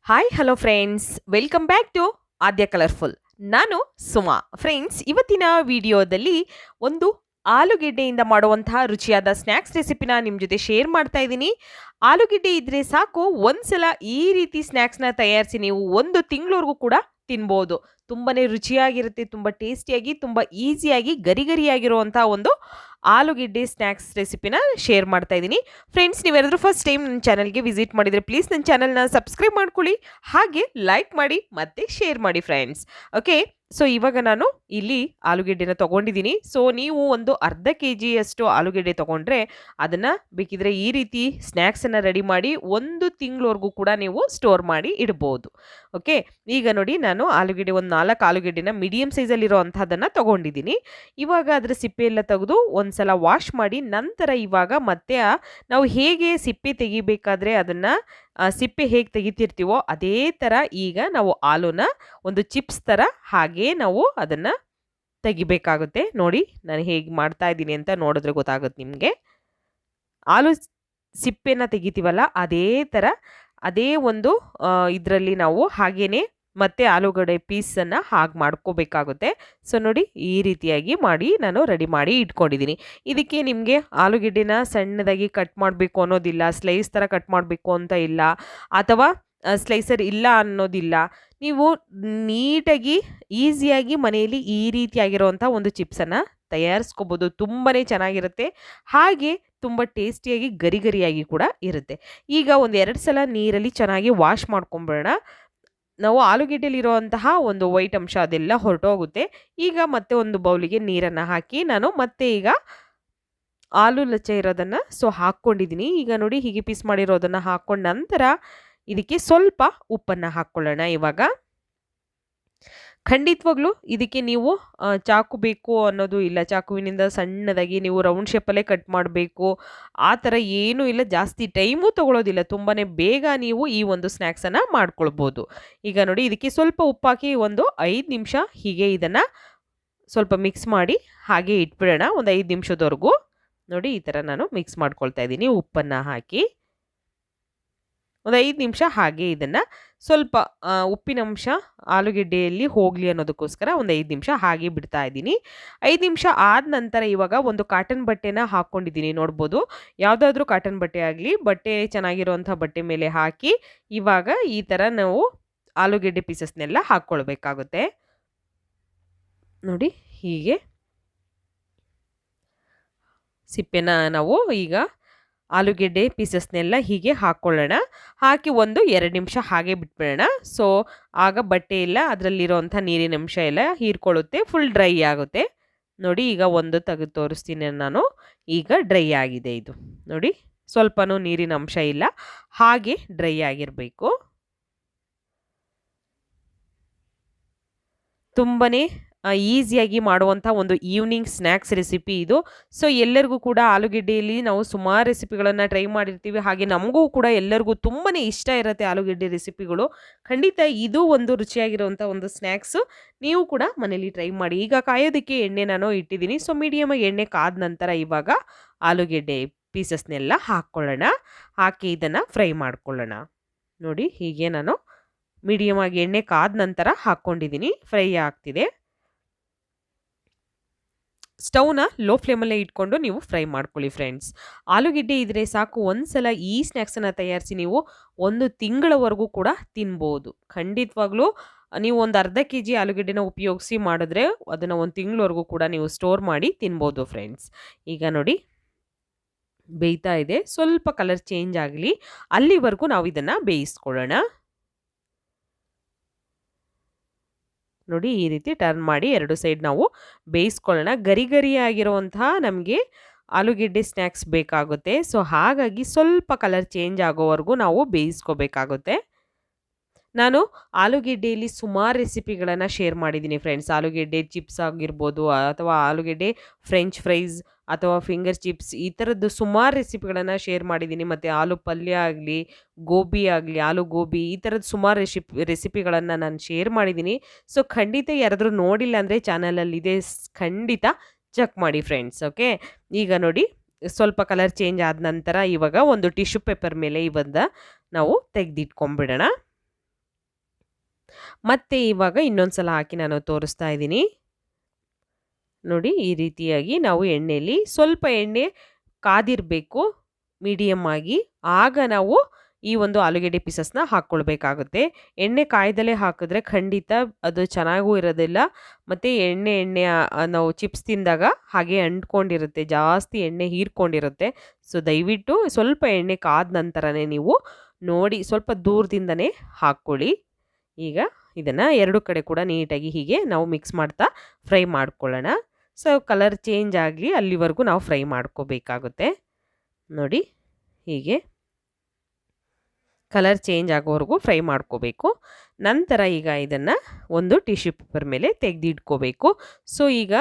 Hi hello friends, welcome back to Aadya colourful. ನಾನು Suma. Friends, ಇವತ್ತಿನ ವಿಡಿಯೋದಲ್ಲಿ ಒಂದು ಆಲೂಗೆಡ್ಡೆಯಿಂದ ಮಾಡುವಂತಹ ರುಚಿಯಾದ ಸ್ನ್ಯಾಕ್ಸ್ ರೆಸಿಪಿನ ನಿಮ್ಮ ಜೊತೆ ಶೇರ್ ಮಾಡ್ತಾ ಇದ್ದೀನಿ. ಆಲೂಗೆಡ್ಡೆ ಇದ್ರೆ ಸಾಕು, ಒಂದ್ಸಲ ಈ ರೀತಿ ಸ್ನ್ಯಾಕ್ಸ್ನ ತಯಾರಿಸಿ ನೀವು ಒಂದು ತಿಂಗಳವರೆಗೂ ಕೂಡ ತಿನ್ಬೋದು. ತುಂಬಾನೇ ರುಚಿಯಾಗಿರುತ್ತೆ, ತುಂಬ ಟೇಸ್ಟಿಯಾಗಿ, ತುಂಬ ಈಸಿಯಾಗಿ ಗರಿಗರಿಯಾಗಿರುವಂಥ ಒಂದು ಆಲೂಗೆಡ್ಡೆ ಸ್ನ್ಯಾಕ್ಸ್ ರೆಸಿಪಿನ ಶೇರ್ ಮಾಡ್ತಾ ಇದ್ದೀನಿ. ಫ್ರೆಂಡ್ಸ್, ನೀವೇನಾದರೂ ಫಸ್ಟ್ ಟೈಮ್ ನನ್ನ ಚಾನಲ್ಗೆ ವಿಸಿಟ್ ಮಾಡಿದರೆ ಪ್ಲೀಸ್ ನನ್ನ ಚಾನಲ್ನ ಸಬ್ಸ್ಕ್ರೈಬ್ ಮಾಡ್ಕೊಳ್ಳಿ, ಹಾಗೆ ಲೈಕ್ ಮಾಡಿ ಮತ್ತು ಶೇರ್ ಮಾಡಿ ಫ್ರೆಂಡ್ಸ್. ಓಕೆ, ಸೊ ಇವಾಗ ನಾನು ಇಲ್ಲಿ ಆಲೂಗೆಡ್ಡೆನ ತೊಗೊಂಡಿದ್ದೀನಿ. ಸೊ ನೀವು ಒಂದು ಅರ್ಧ ಕೆಜಿಯಷ್ಟು ಆಲೂಗೆಡ್ಡೆ ತೊಗೊಂಡ್ರೆ ಅದನ್ನು ಬೇಕಿದ್ರೆ ಈ ರೀತಿ ಸ್ನ್ಯಾಕ್ಸನ್ನು ರೆಡಿ ಮಾಡಿ ಒಂದು ತಿಂಗಳವರೆಗೂ ಕೂಡ ನೀವು ಸ್ಟೋರ್ ಮಾಡಿ ಇಡ್ಬೋದು. ಓಕೆ, ಈಗ ನೋಡಿ ನಾನು ಆಲೂಗೆಡ್ಡೆ ಒಂದು 4 ಆಲೂಗೆಡ್ಡೆನ ಮೀಡಿಯಮ್ ಸೈಜಲ್ಲಿರೋ ಅಂಥದ್ದನ್ನು ತೊಗೊಂಡಿದ್ದೀನಿ. ಇವಾಗ ಅದರ ಸಿಪ್ಪೆ ಎಲ್ಲ ತೆಗೆದು ಒಂದ್ಸಲ ವಾಶ್ ಮಾಡಿ ನಂತರ ಇವಾಗ ಮತ್ತೆ ನಾವು ಹೇಗೆ ಸಿಪ್ಪೆ ತೆಗಿಬೇಕಾದ್ರೆ ಅದನ್ನು ಸಿಪ್ಪೆ ಹೇಗೆ ತೆಗಿತಿರ್ತೀವೋ ಅದೇ ಥರ ಈಗ ನಾವು ಆಲೂನ ಒಂದು ಚಿಪ್ಸ್ ಥರ ಹಾಗೆ ನಾವು ಅದನ್ನು ತೆಗಿಬೇಕಾಗುತ್ತೆ. ನೋಡಿ ನಾನು ಹೇಗೆ ಮಾಡ್ತಾ ಇದ್ದೀನಿ ಅಂತ ನೋಡಿದ್ರೆ ಗೊತ್ತಾಗುತ್ತೆ ನಿಮಗೆ. ಆಲೂ ಸಿಪ್ಪೆನ ತೆಗಿತೀವಲ್ಲ ಅದೇ ಥರ ಅದೇ ಒಂದು ಇದರಲ್ಲಿ ನಾವು ಹಾಗೇನೆ ಮತ್ತೆ ಆಲೂಗಡ್ಡೆ ಪೀಸನ್ನು ಹಾಗೆ ಮಾಡ್ಕೋಬೇಕಾಗುತ್ತೆ. ಸೊ ನೋಡಿ ಈ ರೀತಿಯಾಗಿ ಮಾಡಿ ನಾನು ರೆಡಿ ಮಾಡಿ ಇಟ್ಕೊಂಡಿದ್ದೀನಿ. ಇದಕ್ಕೆ ನಿಮಗೆ ಆಲೂಗೆಡ್ಡೆನ ಸಣ್ಣದಾಗಿ ಕಟ್ ಮಾಡಬೇಕು ಅನ್ನೋದಿಲ್ಲ, ಸ್ಲೈಸ್ ಥರ ಕಟ್ ಮಾಡಬೇಕು ಅಂತ ಇಲ್ಲ, ಅಥವಾ ಸ್ಲೈಸರ್ ಇಲ್ಲ ಅನ್ನೋದಿಲ್ಲ. ನೀವು ನೀಟಾಗಿ ಈಸಿಯಾಗಿ ಮನೆಯಲ್ಲಿ ಈ ರೀತಿಯಾಗಿರುವಂಥ ಒಂದು ಚಿಪ್ಸನ್ನು ತಯಾರಿಸ್ಕೋಬೋದು. ತುಂಬಾ ಚೆನ್ನಾಗಿರುತ್ತೆ, ಹಾಗೆ ತುಂಬ ಟೇಸ್ಟಿಯಾಗಿ ಗರಿಗರಿಯಾಗಿ ಕೂಡ ಇರುತ್ತೆ. ಈಗ ಒಂದು 2 ಸಲ ನೀರಲ್ಲಿ ಚೆನ್ನಾಗಿ ವಾಶ್ ಮಾಡ್ಕೊಂಬಿಡೋಣ. ನಾವು ಆಲೂಗೆಡ್ಡೆಲಿರುವಂತಹ ಒಂದು ವೈಟ್ ಅಂಶ ಅದೆಲ್ಲ ಹೊರಟೋಗುತ್ತೆ. ಈಗ ಮತ್ತೆ ಒಂದು ಬೌಲಿಗೆ ನೀರನ್ನು ಹಾಕಿ ನಾನು ಮತ್ತೆ ಈಗ ಆಲೂ ಲಚ್ಚ ಇರೋದನ್ನು ಹಾಕ್ಕೊಂಡಿದ್ದೀನಿ. ಈಗ ನೋಡಿ ಹೀಗೆ ಪೀಸ್ ಮಾಡಿರೋದನ್ನು ಹಾಕ್ಕೊಂಡ ನಂತರ ಇದಕ್ಕೆ ಸ್ವಲ್ಪ ಉಪ್ಪನ್ನು ಹಾಕ್ಕೊಳ್ಳೋಣ. ಇವಾಗ ಖಂಡಿತವಾಗ್ಲೂ ಇದಕ್ಕೆ ನೀವು ಚಾಕು ಬೇಕು ಅನ್ನೋದು ಇಲ್ಲ, ಚಾಕುವಿನಿಂದ ಸಣ್ಣದಾಗಿ ನೀವು ರೌಂಡ್ ಶೇಪಲ್ಲೇ ಕಟ್ ಮಾಡಬೇಕು ಆ ಥರ ಏನೂ ಇಲ್ಲ, ಜಾಸ್ತಿ ಟೈಮು ತೊಗೊಳೋದಿಲ್ಲ, ತುಂಬಾ ಬೇಗ ನೀವು ಈ ಒಂದು ಸ್ನ್ಯಾಕ್ಸನ್ನು ಮಾಡ್ಕೊಳ್ಬೋದು. ಈಗ ನೋಡಿ ಇದಕ್ಕೆ ಸ್ವಲ್ಪ ಉಪ್ಪಾಕಿ ಒಂದು 5 ನಿಮಿಷ ಹೀಗೆ ಇದನ್ನು ಸ್ವಲ್ಪ ಮಿಕ್ಸ್ ಮಾಡಿ ಹಾಗೆ ಇಟ್ಬಿಡೋಣ ಒಂದು 5 ನಿಮಿಷದವರೆಗೂ. ನೋಡಿ ಈ ಥರ ನಾನು ಮಿಕ್ಸ್ ಮಾಡ್ಕೊಳ್ತಾ ಇದ್ದೀನಿ ಉಪ್ಪನ್ನು ಹಾಕಿ. ಒಂದು 5 ನಿಮಿಷ ಹಾಗೆ ಇದನ್ನು ಸ್ವಲ್ಪ ಉಪ್ಪಿನಂಶ ಆಲೂಗೆಡ್ಡೆಯಲ್ಲಿ ಹೋಗಲಿ ಅನ್ನೋದಕ್ಕೋಸ್ಕರ ಒಂದು 5 ನಿಮಿಷ ಹಾಗೆ ಬಿಡ್ತಾ ಇದ್ದೀನಿ. 5 ನಿಮಿಷ ಆದ ನಂತರ ಇವಾಗ ಒಂದು ಕಾಟನ್ ಬಟ್ಟೆನ ಹಾಕ್ಕೊಂಡಿದ್ದೀನಿ. ನೋಡ್ಬೋದು, ಯಾವುದಾದ್ರೂ ಕಾಟನ್ ಬಟ್ಟೆ ಆಗಲಿ, ಬಟ್ಟೆ ಚೆನ್ನಾಗಿರುವಂಥ ಬಟ್ಟೆ ಮೇಲೆ ಹಾಕಿ ಇವಾಗ ಈ ಥರ ನಾವು ಆಲೂಗೆಡ್ಡೆ ಪೀಸಸ್ನೆಲ್ಲ ಹಾಕ್ಕೊಳ್ಬೇಕಾಗುತ್ತೆ. ನೋಡಿ ಹೀಗೆ ಸಿಪ್ಪೆನ ನಾವು ಈಗ ಆಲೂಗೆಡ್ಡೆ ಪೀಸಸ್ನೆಲ್ಲ ಹೀಗೆ ಹಾಕ್ಕೊಳ್ಳೋಣ. ಹಾಕಿ ಒಂದು 2 ನಿಮಿಷ ಹಾಗೆ ಬಿಟ್ಬಿಡೋಣ. ಸೊ ಆಗ ಬಟ್ಟೆ ಎಲ್ಲ ಅದರಲ್ಲಿರೋವಂಥ ನೀರಿನ ಅಂಶ ಎಲ್ಲ ಹೀರ್ಕೊಳ್ಳುತ್ತೆ, ಫುಲ್ ಡ್ರೈ ಆಗುತ್ತೆ. ನೋಡಿ ಈಗ ಒಂದು ತೆಗೆದು ತೋರಿಸ್ತೀನಿ ನಾನು. ಈಗ ಡ್ರೈ ಆಗಿದೆ ಇದು. ನೋಡಿ ಸ್ವಲ್ಪನೂ ನೀರಿನ ಅಂಶ ಇಲ್ಲ, ಹಾಗೆ ಡ್ರೈ ಆಗಿರಬೇಕು. ತುಂಬಾ ಈಸಿಯಾಗಿ ಮಾಡುವಂಥ ಒಂದು ಈವ್ನಿಂಗ್ ಸ್ನ್ಯಾಕ್ಸ್ ರೆಸಿಪಿ ಇದು. ಸೊ ಎಲ್ಲರಿಗೂ ಕೂಡ ಆಲೂಗೆಡ್ಡೆಯಲ್ಲಿ ನಾವು ಸುಮಾರು ರೆಸಿಪಿಗಳನ್ನು ಟ್ರೈ ಮಾಡಿರ್ತೀವಿ, ಹಾಗೆ ನಮಗೂ ಕೂಡ ಎಲ್ಲರಿಗೂ ತುಂಬಾ ಇಷ್ಟ ಇರುತ್ತೆ ಆಲೂಗೆಡ್ಡೆ ರೆಸಿಪಿಗಳು. ಖಂಡಿತ ಇದು ಒಂದು ರುಚಿಯಾಗಿರುವಂಥ ಒಂದು ಸ್ನ್ಯಾಕ್ಸು, ನೀವು ಕೂಡ ಮನೇಲಿ ಟ್ರೈ ಮಾಡಿ. ಈಗ ಕಾಯೋದಕ್ಕೆ ಎಣ್ಣೆ ನಾನು ಇಟ್ಟಿದ್ದೀನಿ. ಸೊ ಮೀಡಿಯಮಾಗಿ ಎಣ್ಣೆ ಕಾದ ನಂತರ ಇವಾಗ ಆಲೂಗೆಡ್ಡೆ ಪೀಸಸ್ನೆಲ್ಲ ಹಾಕ್ಕೊಳ್ಳೋಣ. ಹಾಕಿ ಇದನ್ನು ಫ್ರೈ ಮಾಡ್ಕೊಳ್ಳೋಣ. ನೋಡಿ ಹೀಗೆ ನಾನು ಮೀಡಿಯಮಾಗಿ ಎಣ್ಣೆ ಕಾದ ನಂತರ ಹಾಕ್ಕೊಂಡಿದ್ದೀನಿ, ಫ್ರೈ ಆಗ್ತಿದೆ. ಸ್ಟವ್ನ ಲೋ ಫ್ಲೇಮಲ್ಲೇ ಇಟ್ಕೊಂಡು ನೀವು ಫ್ರೈ ಮಾಡ್ಕೊಳ್ಳಿ ಫ್ರೆಂಡ್ಸ್. ಆಲೂಗೆಡ್ಡೆ ಇದ್ದರೆ ಸಾಕು, ಒಂದ್ಸಲ ಈ ಸ್ನ್ಯಾಕ್ಸನ್ನು ತಯಾರಿಸಿ ನೀವು ಒಂದು ತಿಂಗಳವರೆಗೂ ಕೂಡ ತಿನ್ಬೋದು. ಖಂಡಿತವಾಗ್ಲೂ ನೀವು ಒಂದು ಅರ್ಧ ಕೆಜಿ ಆಲೂಗೆಡ್ಡೆನ ಉಪಯೋಗಿಸಿ ಮಾಡಿದ್ರೆ ಅದನ್ನು ಒಂದು ತಿಂಗಳವರೆಗೂ ಕೂಡ ನೀವು ಸ್ಟೋರ್ ಮಾಡಿ ತಿನ್ಬೋದು ಫ್ರೆಂಡ್ಸ್. ಈಗ ನೋಡಿ ಬೇಯ್ತಾ ಇದೆ, ಸ್ವಲ್ಪ ಕಲರ್ ಚೇಂಜ್ ಆಗಲಿ ಅಲ್ಲಿವರೆಗೂ ನಾವು ಇದನ್ನು ಬೇಯಿಸ್ಕೊಳ್ಳೋಣ. ನೋಡಿ ಈ ರೀತಿ ಟರ್ನ್ ಮಾಡಿ 2 ಸೈಡ್ ನಾವು ಬೇಯಿಸ್ಕೊಳ್ಳೋಣ. ಗರಿಗರಿಯಾಗಿರುವಂತಹ ನಮಗೆ ಆಲೂಗೆಡ್ಡೆ ಸ್ನ್ಯಾಕ್ಸ್ ಬೇಕಾಗುತ್ತೆ. ಸೊ ಹಾಗಾಗಿ ಸ್ವಲ್ಪ ಕಲರ್ ಚೇಂಜ್ ಆಗೋವರೆಗೂ ನಾವು ಬೇಯಿಸ್ಕೋಬೇಕಾಗುತ್ತೆ. ನಾನು ಆಲೂಗೆಡ್ಡೆಯಲ್ಲಿ ಸುಮಾರು ರೆಸಿಪಿಗಳನ್ನು ಶೇರ್ ಮಾಡಿದ್ದೀನಿ ಫ್ರೆಂಡ್ಸ್. ಆಲೂಗೆಡ್ಡೆ ಚಿಪ್ಸ್ ಆಗಿರ್ಬೋದು, ಅಥವಾ ಆಲೂಗೆಡ್ಡೆ ಫ್ರೆಂಚ್ ಫ್ರೈಸ್ ಅಥವಾ ಫಿಂಗರ್ ಚಿಪ್ಸ್, ಈ ಥರದ್ದು ಸುಮಾರು ರೆಸಿಪಿಗಳನ್ನು ಶೇರ್ ಮಾಡಿದ್ದೀನಿ. ಮತ್ತು ಆಲೂ ಪಲ್ಯ ಆಗಲಿ, ಗೋಬಿ ಆಗಲಿ, ಆಲೂ ಗೋಬಿ, ಈ ಥರದ್ದು ಸುಮಾರು ರೆಸಿಪಿಗಳನ್ನು ನಾನು ಶೇರ್ ಮಾಡಿದ್ದೀನಿ. ಸೊ ಖಂಡಿತ ಯಾರಾದರೂ ನೋಡಿಲ್ಲ ಅಂದರೆ ಚಾನಲಲ್ಲಿದೆ, ಖಂಡಿತ ಚೆಕ್ ಮಾಡಿ ಫ್ರೆಂಡ್ಸ್. ಓಕೆ, ಈಗ ನೋಡಿ ಸ್ವಲ್ಪ ಕಲರ್ ಚೇಂಜ್ ಆದ ನಂತರ ಇವಾಗ ಒಂದು ಟಿಶ್ಯೂ ಪೇಪರ್ ಮೇಲೆ ಇವನ್ನ ನಾವು ತೆಗೆದಿಟ್ಕೊಂಡ್ಬಿಡೋಣ. ಮತ್ತೆ ಇವಾಗ ಇನ್ನೊಂದು ಸಲ ಹಾಕಿ ನಾನು ತೋರಿಸ್ತಾ ಇದ್ದೀನಿ. ನೋಡಿ ಈ ರೀತಿಯಾಗಿ ನಾವು ಎಣ್ಣೆಯಲ್ಲಿ ಸ್ವಲ್ಪ ಎಣ್ಣೆ ಕಾದಿರಬೇಕು ಮೀಡಿಯಮ್ ಆಗಿ. ಆಗ ನಾವು ಈ ಒಂದು ಆಲೂಗೆಡ್ಡೆ ಪೀಸಸ್ನ ಹಾಕ್ಕೊಳ್ಬೇಕಾಗುತ್ತೆ. ಎಣ್ಣೆ ಕಾಯ್ದಲೇ ಹಾಕಿದ್ರೆ ಖಂಡಿತ ಅದು ಚೆನ್ನಾಗೂ ಇರೋದಿಲ್ಲ. ಮತ್ತು ಎಣ್ಣೆ ನಾವು ಚಿಪ್ಸ್ ತಿಂದಾಗ ಹಾಗೆ ಅಂಟ್ಕೊಂಡಿರುತ್ತೆ, ಜಾಸ್ತಿ ಎಣ್ಣೆ ಹೀರ್ಕೊಂಡಿರುತ್ತೆ. ಸೊ ದಯವಿಟ್ಟು ಸ್ವಲ್ಪ ಎಣ್ಣೆ ಕಾದ ನಂತರನೇ ನೀವು ನೋಡಿ ಸ್ವಲ್ಪ ದೂರದಿಂದನೇ ಹಾಕ್ಕೊಳ್ಳಿ. ಈಗ ಇದನ್ನು ಎರಡು ಕಡೆ ಕೂಡ ನೀಟಾಗಿ ಹೀಗೆ ನಾವು ಮಿಕ್ಸ್ ಮಾಡ್ತಾ ಫ್ರೈ ಮಾಡ್ಕೊಳ್ಳೋಣ. ಸೊ ಕಲರ್ ಚೇಂಜ್ ಆಗಲಿ ಅಲ್ಲಿವರೆಗೂ ನಾವು ಫ್ರೈ ಮಾಡ್ಕೋಬೇಕಾಗುತ್ತೆ. ನೋಡಿ ಹೀಗೆ ಕಲರ್ ಚೇಂಜ್ ಆಗೋವರೆಗೂ ಫ್ರೈ ಮಾಡ್ಕೋಬೇಕು. ನಂತರ ಈಗ ಇದನ್ನು ಒಂದು ಟಿಶ್ಯೂ ಪೇಪರ್ ಮೇಲೆ ತೆಗೆದಿಟ್ಕೋಬೇಕು. ಸೊ ಈಗ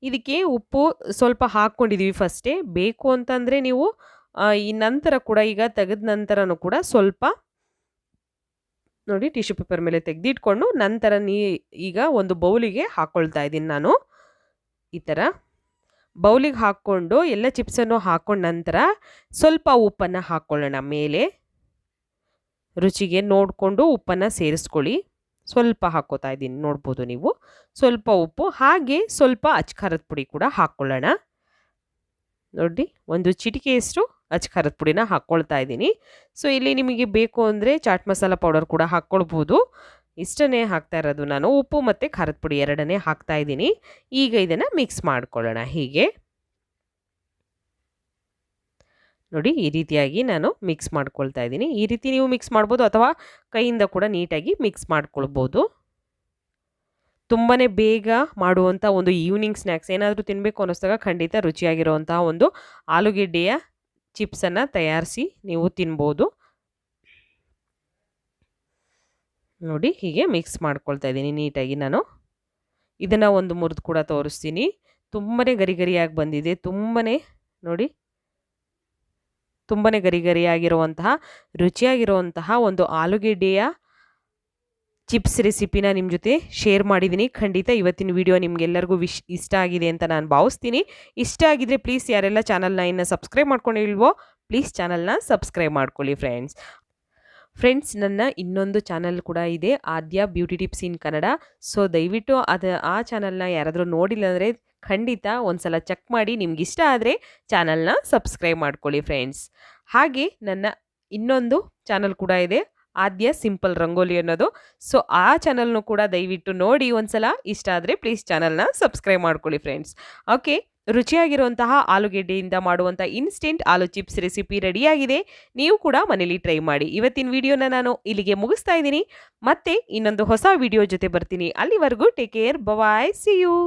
ಇದಕ್ಕೆ ಉಪ್ಪು ಸ್ವಲ್ಪ ಹಾಕ್ಕೊಂಡಿದ್ದೀವಿ ಫಸ್ಟೇ. ಬೇಕು ಅಂತಂದರೆ ನೀವು ಈ ನಂತರ ಕೂಡ ಈಗ ತೆಗೆದ ನಂತರನೂ ಕೂಡ ಸ್ವಲ್ಪ ನೋಡಿ ಟಿಶ್ಯೂ ಪೇಪರ್ ಮೇಲೆ ತೆಗೆದಿಟ್ಕೊಂಡು ನಂತರ ಈಗ ಒಂದು ಬೌಲಿಗೆ ಹಾಕ್ಕೊಳ್ತಾ ಇದ್ದೀನಿ ನಾನು. ಈ ಥರ ಬೌಲಿಗೆ ಹಾಕ್ಕೊಂಡು ಎಲ್ಲ ಚಿಪ್ಸನ್ನು ಹಾಕ್ಕೊಂಡ ನಂತರ ಸ್ವಲ್ಪ ಉಪ್ಪನ್ನು ಹಾಕ್ಕೊಳ್ಳೋಣ ಮೇಲೆ. ರುಚಿಗೆ ನೋಡಿಕೊಂಡು ಉಪ್ಪನ್ನು ಸೇರಿಸ್ಕೊಳ್ಳಿ. ಸ್ವಲ್ಪ ಹಾಕ್ಕೋತಾ ಇದ್ದೀನಿ, ನೋಡ್ಬೋದು ನೀವು. ಸ್ವಲ್ಪ ಉಪ್ಪು ಹಾಗೆ ಸ್ವಲ್ಪ ಅಚ್ಕಾರದ ಪುಡಿ ಕೂಡ ಹಾಕ್ಕೊಳ್ಳೋಣ. ನೋಡಿ ಒಂದು ಚಿಟಿಕೆಯಷ್ಟು ಅಚ್ಕಾರದ ಪುಡಿನ ಹಾಕ್ಕೊಳ್ತಾ ಇದ್ದೀನಿ. ಸೊ ಇಲ್ಲಿ ನಿಮಗೆ ಬೇಕು ಅಂದರೆ ಚಾಟ್ ಮಸಾಲ ಪೌಡರ್ ಕೂಡ ಹಾಕ್ಕೊಳ್ಬೋದು. ಇಷ್ಟನ್ನೇ ಹಾಕ್ತಾ ಇರೋದು ನಾನು. ಉಪ್ಪು ಮತ್ತು ಖಾರದ ಪುಡಿ ಎರಡನ್ನೇ ಹಾಕ್ತಾ ಇದ್ದೀನಿ. ಈಗ ಇದನ್ನು ಮಿಕ್ಸ್ ಮಾಡ್ಕೊಳ್ಳೋಣ ಹೀಗೆ. ನೋಡಿ ಈ ರೀತಿಯಾಗಿ ನಾನು ಮಿಕ್ಸ್ ಮಾಡ್ಕೊಳ್ತಾ ಇದ್ದೀನಿ. ಈ ರೀತಿ ನೀವು ಮಿಕ್ಸ್ ಮಾಡ್ಬೋದು ಅಥವಾ ಕೈಯಿಂದ ಕೂಡ ನೀಟಾಗಿ ಮಿಕ್ಸ್ ಮಾಡ್ಕೊಳ್ಬೋದು. ತುಂಬಾ ಬೇಗ ಮಾಡುವಂಥ ಒಂದು ಈವ್ನಿಂಗ್ ಸ್ನ್ಯಾಕ್ಸ್, ಏನಾದರೂ ತಿನ್ನಬೇಕು ಅನ್ನಿಸ್ದಾಗ ಖಂಡಿತ ರುಚಿಯಾಗಿರುವಂತಹ ಒಂದು ಆಲೂಗೆಡ್ಡೆಯ ಚಿಪ್ಸನ್ನು ತಯಾರಿಸಿ ನೀವು ತಿನ್ಬೋದು. ನೋಡಿ ಹೀಗೆ ಮಿಕ್ಸ್ ಮಾಡ್ಕೊಳ್ತಾ ಇದ್ದೀನಿ ನೀಟಾಗಿ ನಾನು. ಇದನ್ನು ಒಂದು ಮುರಿದು ಕೂಡ ತೋರಿಸ್ತೀನಿ. ತುಂಬಾ ಗರಿ ಗರಿಯಾಗಿ ಬಂದಿದೆ. ನೋಡಿ ತುಂಬಾ ಗರಿ ಗರಿಯಾಗಿರುವಂತಹ ರುಚಿಯಾಗಿರುವಂತಹ ಒಂದು ಆಲೂಗೆಡ್ಡೆಯ ಚಿಪ್ಸ್ ರೆಸಿಪಿನ ನಿಮ್ಮ ಜೊತೆ ಶೇರ್ ಮಾಡಿದ್ದೀನಿ. ಖಂಡಿತ ಇವತ್ತಿನ ವಿಡಿಯೋ ನಿಮಗೆಲ್ಲರಿಗೂ ಇಷ್ಟ ಆಗಿದೆ ಅಂತ ನಾನು ಭಾವಿಸ್ತೀನಿ. ಇಷ್ಟ ಆಗಿದ್ರೆ ಪ್ಲೀಸ್ ಯಾರೆಲ್ಲ ಚಾನಲ್ನ ಇನ್ನು ಸಬ್ಸ್ಕ್ರೈಬ್ ಮಾಡ್ಕೊಂಡಿಲ್ವೋ ಪ್ಲೀಸ್ ಚಾನಲ್ನ ಸಬ್ಸ್ಕ್ರೈಬ್ ಮಾಡ್ಕೊಳ್ಳಿ ಫ್ರೆಂಡ್ಸ್. ನನ್ನ ಇನ್ನೊಂದು ಚಾನಲ್ ಕೂಡ ಇದೆ, Aadya beauty tips in Kannada. So ದಯವಿಟ್ಟು ಆ ಚಾನಲ್ನ ಯಾರಾದರೂ ನೋಡಿಲ್ಲ ಅಂದರೆ ಖಂಡಿತ ಒಂದ್ಸಲ ಚೆಕ್ ಮಾಡಿ. ನಿಮ್ಗೆ ಇಷ್ಟ ಆದರೆ ಚಾನಲ್ನ ಸಬ್ಸ್ಕ್ರೈಬ್ ಮಾಡ್ಕೊಳ್ಳಿ ಫ್ರೆಂಡ್ಸ್. ಹಾಗೆ ನನ್ನ ಇನ್ನೊಂದು ಚಾನಲ್ ಕೂಡ ಇದೆ, ಆದ್ಯ ಸಿಂಪಲ್ ರಂಗೋಲಿ ಅನ್ನೋದು. ಸೊ ಆ ಚಾನಲ್ನು ಕೂಡ ದಯವಿಟ್ಟು ನೋಡಿ ಒಂದ್ಸಲ. ಇಷ್ಟ ಆದರೆ ಪ್ಲೀಸ್ ಚಾನಲ್ನ ಸಬ್ಸ್ಕ್ರೈಬ್ ಮಾಡ್ಕೊಳ್ಳಿ ಫ್ರೆಂಡ್ಸ್. ಓಕೆ, ರುಚಿಯಾಗಿರುವಂತಹ ಆಲೂಗೆಡ್ಡೆಯಿಂದ ಮಾಡುವಂಥ ಇನ್ಸ್ಟೆಂಟ್ ಆಲೂ ಚಿಪ್ಸ್ ರೆಸಿಪಿ ರೆಡಿಯಾಗಿದೆ. ನೀವು ಕೂಡ ಮನೇಲಿ ಟ್ರೈ ಮಾಡಿ. ಇವತ್ತಿನ ವಿಡಿಯೋನ ನಾನು ಇಲ್ಲಿಗೆ ಮುಗಿಸ್ತಾ ಇದ್ದೀನಿ. ಮತ್ತೆ ಇನ್ನೊಂದು ಹೊಸ ವಿಡಿಯೋ ಜೊತೆ ಬರ್ತೀನಿ. ಅಲ್ಲಿವರೆಗೂ take care, bye, see you.